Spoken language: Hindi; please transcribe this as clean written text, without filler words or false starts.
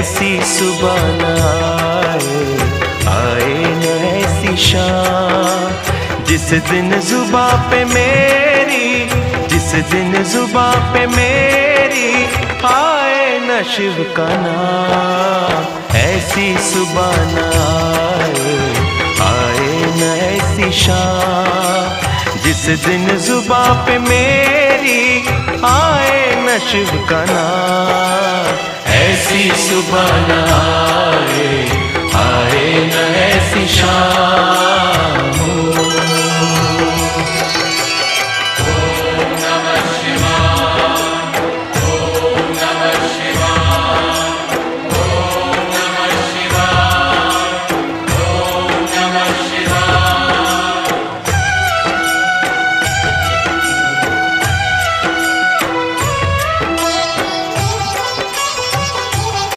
ऐसी सुबह न आए न ऐसी शाम, जिस दिन जुबां पे मेरी, जिस दिन जुबां पे मेरी आए न शिव का नाम। ऐसी सुबह न आए न ऐसी शाम, जिस दिन जुबां पे मेरी आए न शिव का नाम। ऐसी सुबह न आए न ऐसी शाम।